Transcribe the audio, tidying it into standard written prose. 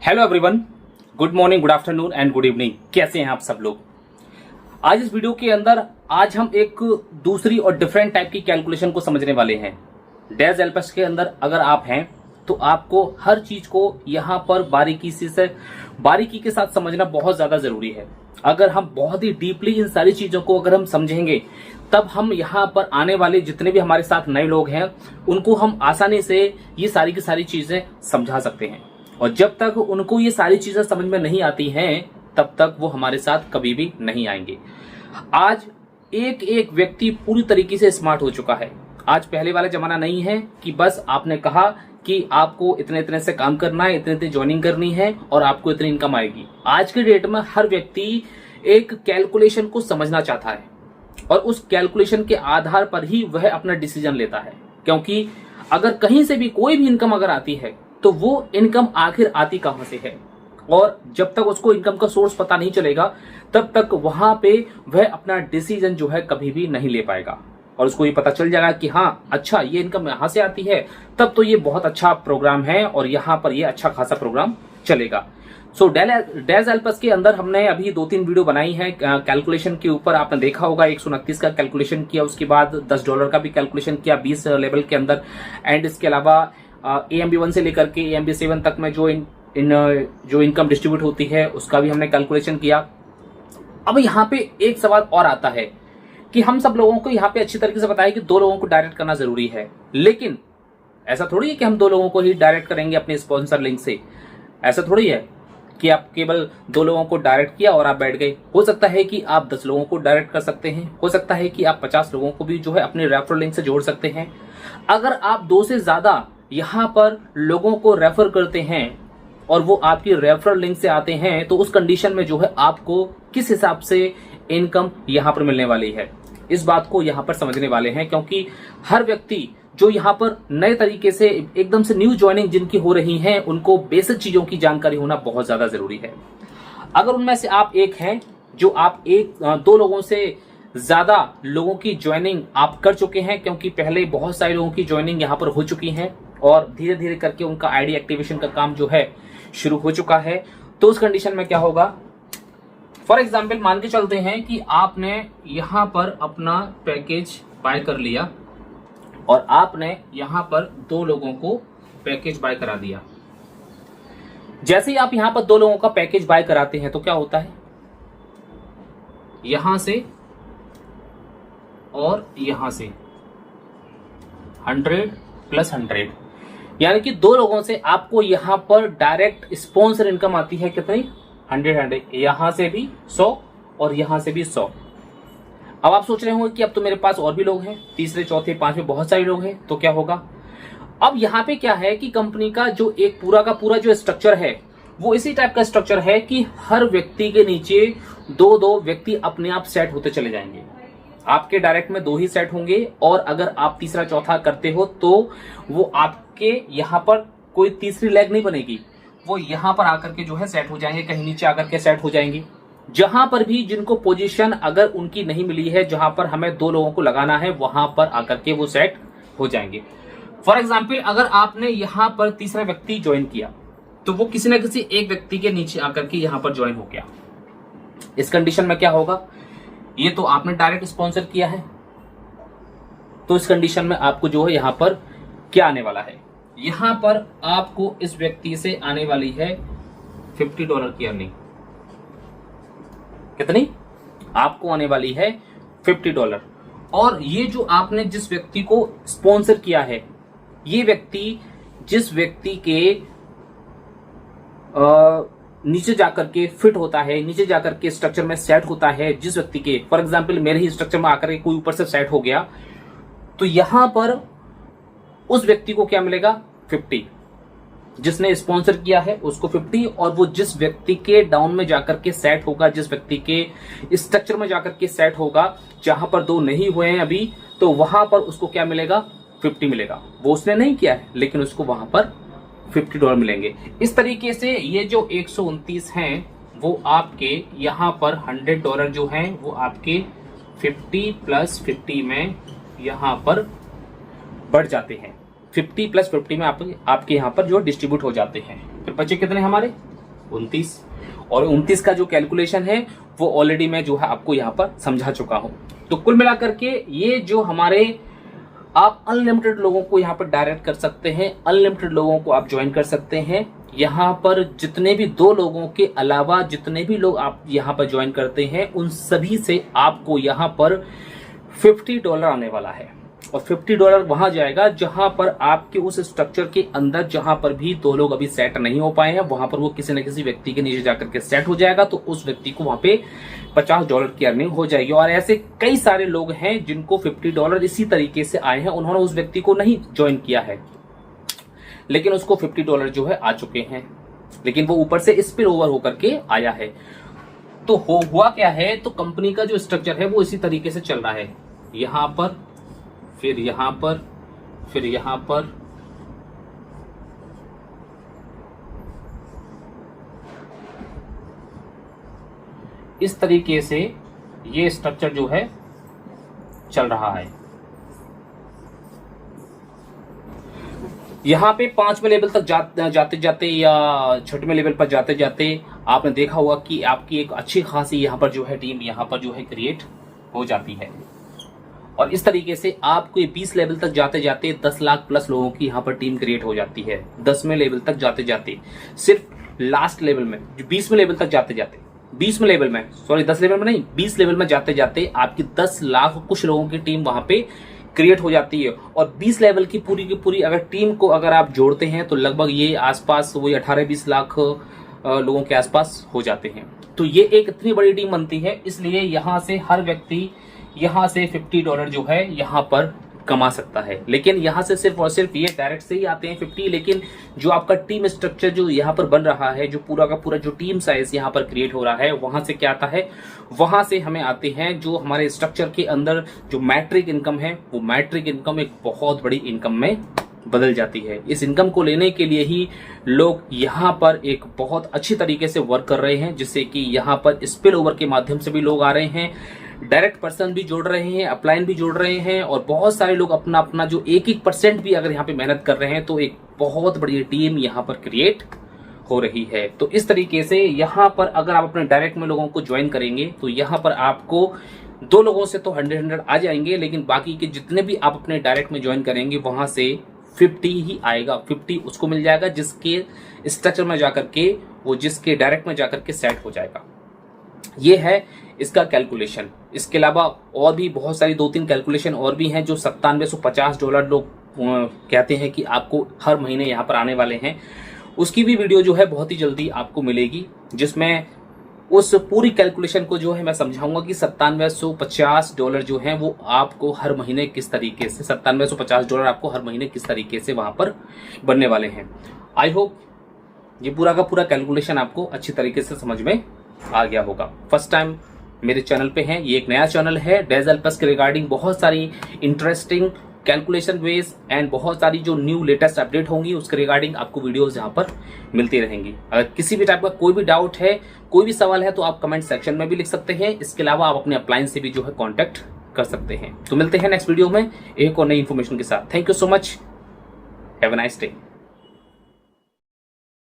Hello everyone, good morning, good afternoon and good evening. कैसे हैं आप सब लोग। आज इस वीडियो के अंदर आज हम एक दूसरी और डिफरेंट टाइप की कैलकुलेशन को समझने वाले हैं। डेज एल्पस के अंदर अगर आप हैं तो आपको हर चीज को यहां पर बारीकी के साथ समझना बहुत ज्यादा जरूरी है। अगर हम बहुत ही डीपली इन सारी चीजों को अगर हम समझेंगे तब हम यहाँ पर आने वाले जितने भी हमारे साथ नए लोग हैं उनको हम आसानी से ये सारी की सारी चीजें समझा सकते हैं। और जब तक उनको ये सारी चीजें समझ में नहीं आती हैं तब तक वो हमारे साथ कभी भी नहीं आएंगे। आज एक एक व्यक्ति पूरी तरीके से स्मार्ट हो चुका है। आज पहले वाला जमाना नहीं है कि बस आपने कहा कि आपको इतने इतने से काम करना है, इतने इतने ज्वाइनिंग करनी है और आपको इतनी इनकम आएगी। आज के डेट में हर व्यक्ति एक कैलकुलेशन को समझना चाहता है और उस कैलकुलेशन के आधार पर ही वह अपना डिसीजन लेता है। क्योंकि अगर कहीं से भी कोई भी इनकम अगर आती है तो वो इनकम आखिर आती कहां से है, और जब तक उसको इनकम का सोर्स पता नहीं चलेगा तब तक वहां पे वह अपना डिसीजन जो है कभी भी नहीं ले पाएगा। और उसको ये पता चल जाएगा कि हाँ अच्छा ये इनकम यहां से आती है, तब तो ये बहुत अच्छा प्रोग्राम है और यहां पर ये अच्छा खासा प्रोग्राम चलेगा। सो डेज एल्पस के अंदर हमने अभी 2-3 वीडियो बनाई है कैलकुलेशन के ऊपर। आपने देखा होगा 129 का कैलकुलेशन किया, उसके बाद $10 का भी कैलकुलेशन किया 20 लेवल के अंदर, एंड इसके अलावा AMB1 से लेकर के AMB7 तक में जो जो इनकम डिस्ट्रीब्यूट होती है उसका भी हमने कैलकुलेशन किया। अब यहाँ पे एक सवाल और आता है कि हम सब लोगों को यहाँ पे अच्छी तरीके से पता है कि 2 लोगों को डायरेक्ट करना जरूरी है, लेकिन ऐसा थोड़ी है कि हम 2 लोगों को ही डायरेक्ट करेंगे अपने स्पॉन्सर लिंक से। ऐसा थोड़ी है कि आप केवल 2 लोगों को डायरेक्ट किया और आप बैठ गए। हो सकता है कि आप 10 लोगों को डायरेक्ट कर सकते हैं, हो सकता है कि आप 50 लोगों को भी जो है अपने रेफरल लिंक से जोड़ सकते हैं। अगर आप 2 से ज्यादा यहां पर लोगों को रेफर करते हैं और वो आपकी रेफरल लिंक से आते हैं तो उस कंडीशन में जो है आपको किस हिसाब से इनकम यहां पर मिलने वाली है, इस बात को यहां पर समझने वाले हैं। क्योंकि हर व्यक्ति जो यहां पर नए तरीके से एकदम से न्यू ज्वाइनिंग जिनकी हो रही है उनको बेसिक चीजों की जानकारी होना बहुत ज्यादा जरूरी है। अगर उनमें से आप एक हैं जो आप 2 लोगों से ज्यादा लोगों की ज्वाइनिंग आप कर चुके हैं, क्योंकि पहले बहुत सारे लोगों की ज्वाइनिंग यहां पर हो चुकी है और धीरे धीरे करके उनका आईडी एक्टिवेशन का काम जो है शुरू हो चुका है, तो उस कंडीशन में क्या होगा। फॉर एग्जाम्पल मान के चलते हैं कि आपने यहां पर अपना पैकेज बाय कर लिया और आपने यहां पर 2 लोगों को पैकेज बाय करा दिया। जैसे ही आप यहां पर 2 लोगों का पैकेज बाय कराते हैं तो क्या होता है, यहां से और यहां से 100 + 100, यानी कि 2 लोगों से आपको यहां पर डायरेक्ट स्पॉन्सर इनकम आती है कितनी, 100। यहां से भी 100 और यहां से भी 100। अब आप सोच रहे होंगे कि अब तो मेरे पास और भी लोग हैं, तीसरे चौथे पांचवें बहुत सारे लोग हैं, तो क्या होगा। अब यहां पे क्या है कि कंपनी का जो एक पूरा का पूरा जो स्ट्रक्चर है वो इसी टाइप का स्ट्रक्चर है कि हर व्यक्ति के नीचे 2-2 व्यक्ति अपने आप सेट होते चले जाएंगे। आपके डायरेक्ट में 2 ही सेट होंगे और अगर आप तीसरा चौथा करते हो तो वो आपके यहां पर कोई तीसरी लेग नहीं बनेगी, वो यहां पर आकर के जो है सेट हो जाएंगे, कहीं नीचे आकर के सेट हो जाएंगे। जहां पर भी जिनको पोजीशन अगर उनकी नहीं मिली है, जहां पर हमें 2 लोगों को लगाना है वहां पर आकर के वो सेट हो जाएंगे। फॉर एग्जाम्पल अगर आपने यहां पर तीसरा व्यक्ति ज्वाइन किया तो वो किसी न किसी एक व्यक्ति के नीचे आकर के यहां पर ज्वाइन हो गया। इस कंडीशन में क्या होगा, ये तो आपने डायरेक्ट स्पॉन्सर किया है, तो इस कंडीशन में आपको जो है यहां पर क्या आने वाला है, यहां पर आपको इस व्यक्ति से आने वाली है $50 की अर्निंग। कितनी आपको आने वाली है, $50। और ये जो आपने जिस व्यक्ति को स्पॉन्सर किया है, ये व्यक्ति जिस व्यक्ति के नीचे जाकर के फिट होता है, नीचे जाकर के स्ट्रक्चर में सेट होता है, जिस व्यक्ति के फॉर एग्जांपल मेरे ही स्ट्रक्चर में आकर के कोई ऊपर से सेट हो गया तो यहां पर उस व्यक्ति को क्या मिलेगा, 50। जिसने स्पॉन्सर किया है उसको 50, और वो जिस व्यक्ति के डाउन में जाकर के सेट होगा, जिस व्यक्ति के स्ट्रक्चर में जाकर के सेट होगा जहां पर 2 नहीं हुए हैं अभी, तो वहां पर उसको क्या मिलेगा, 50 मिलेगा। वो उसने नहीं किया है लेकिन उसको वहां पर $50 मिलेंगे। इस तरीके से ये जो 129 हैं वो आपके यहाँ पर $100 जो हैं वो आपके 50 + 50 में यहाँ पर बढ़ जाते हैं। 50 + 50 में आपके यहाँ पर जो डिस्ट्रीब्यूट हो जाते हैं। फिर बचे कितने हमारे 29, और 29 का जो कैलकुलेशन है वो ऑलरेडी मैं जो है आपको यहाँ पर समझा चुका हूँ। तो कुल मिलाकर के ये जो हमारे, आप अनलिमिटेड लोगों को यहाँ पर डायरेक्ट कर सकते हैं, अनलिमिटेड लोगों को आप ज्वाइन कर सकते हैं। यहाँ पर जितने भी 2 लोगों के अलावा जितने भी लोग आप यहाँ पर ज्वाइन करते हैं उन सभी से आपको यहाँ पर $50 आने वाला है, और $50 वहां जाएगा जहां पर आपके उस स्ट्रक्चर के अंदर जहां पर भी 2 लोग अभी सेट नहीं हो पाए हैं, वहां पर वो किसी न किसी व्यक्ति के नीचे जाकर के सेट हो जाएगा, तो उस व्यक्ति को वहां पे $50 की अर्निंग हो जाएगी। और ऐसे कई सारे लोग हैं जिनको $50 इसी तरीके से आए हैं, उन्होंने उस व्यक्ति को नहीं ज्वाइन किया है लेकिन उसको $50 जो है आ चुके हैं, लेकिन वो ऊपर से स्पिल ओवर होकर के आया है। तो हुआ क्या है, तो कंपनी का जो स्ट्रक्चर है वो इसी तरीके से चल रहा है, यहां पर, फिर यहां पर, फिर यहां पर, इस तरीके से ये स्ट्रक्चर जो है चल रहा है। यहां पे 5वें लेवल तक जाते जाते या 6वें लेवल पर जाते जाते आपने देखा होगा कि आपकी एक अच्छी खासी यहां पर जो है टीम यहां पर जो है क्रिएट हो जाती है, और इस तरीके से आपको 20 लेवल तक जाते जाते 10 लाख प्लस लोगों की यहाँ पर टीम क्रिएट हो जाती है। 10वें लेवल तक जाते जाते, सिर्फ लास्ट लेवल में, 20वें लेवल तक जाते जाते, 20वें लेवल में, सॉरी 10 लेवल में नहीं, 20 लेवल में जाते जाते आपकी 10 लाख कुछ लोगों की टीम वहां पे क्रिएट हो जाती है। और 20 लेवल की पूरी अगर टीम को अगर आप जोड़ते हैं तो लगभग ये आसपास वही 18-20 लाख लोगों के आसपास हो जाते हैं। तो ये एक इतनी बड़ी टीम बनती है, इसलिए यहां से हर व्यक्ति यहां से $50 जो है यहां पर कमा सकता है। लेकिन यहां से सिर्फ और सिर्फ ये डायरेक्ट से ही आते हैं 50, लेकिन जो आपका टीम स्ट्रक्चर जो यहां पर बन रहा है, जो पूरा का पूरा जो टीम साइज यहां पर क्रिएट हो रहा है, वहां से क्या आता है, वहां से हमें आते हैं जो हमारे स्ट्रक्चर के अंदर जो मैट्रिक इनकम है, वो मैट्रिक इनकम एक बहुत बड़ी इनकम में बदल जाती है। इस इनकम को लेने के लिए ही लोग यहाँ पर एक बहुत अच्छी तरीके से वर्क कर रहे हैं, जिससे कि यहाँ पर स्पिल ओवर के माध्यम से भी लोग आ रहे हैं, डायरेक्ट पर्सन भी जोड़ रहे हैं, अपलाइन भी जोड़ रहे हैं, और बहुत सारे लोग अपना अपना जो 1% भी अगर यहाँ पे मेहनत कर रहे हैं तो एक बहुत बड़ी टीम यहाँ पर क्रिएट हो रही है। तो इस तरीके से यहाँ पर अगर आप अपने डायरेक्ट में लोगों को ज्वाइन करेंगे तो यहाँ पर आपको 2 लोगों से तो 100 आ जाएंगे, लेकिन बाकी के जितने भी आप अपने डायरेक्ट में ज्वाइन करेंगे वहां से 50 ही आएगा। 50 उसको मिल जाएगा जिसके स्ट्रक्चर में जाकर के, वो जिसके डायरेक्ट में जाकर के सेट हो जाएगा। ये है इसका कैलकुलेशन। इसके अलावा और भी बहुत सारी 2-3 कैलकुलेशन और भी हैं जो $9750 लोग कहते हैं कि आपको हर महीने यहाँ पर आने वाले हैं। उसकी भी वीडियो जो है बहुत ही जल्दी आपको मिलेगी, जिसमें उस पूरी कैलकुलेशन को जो है मैं समझाऊंगा कि $9750 जो है वो आपको हर महीने किस तरीके से, $9750 आपको हर महीने किस तरीके से वहां पर बनने वाले हैं। आई होप ये पूरा का पूरा कैलकुलेशन आपको अच्छी तरीके से समझ में आ गया होगा। फर्स्ट टाइम मेरे चैनल पे हैं, ये एक नया चैनल है, डेज एल्पस के रिगार्डिंग बहुत सारी इंटरेस्टिंग कैलकुलेशन वेज एंड बहुत सारी जो न्यू लेटेस्ट अपडेट होंगी उसके रिगार्डिंग आपको वीडियोस यहाँ पर मिलती रहेंगी। अगर किसी भी टाइप का कोई भी डाउट है, कोई भी सवाल है, तो आप कमेंट सेक्शन में भी लिख सकते हैं। इसके अलावा आप अपने अपलाइन से भी जो है कॉन्टेक्ट कर सकते हैं। तो मिलते हैं नेक्स्ट वीडियो में एक और नई इन्फॉर्मेशन के साथ। Thank you so much, have a nice day.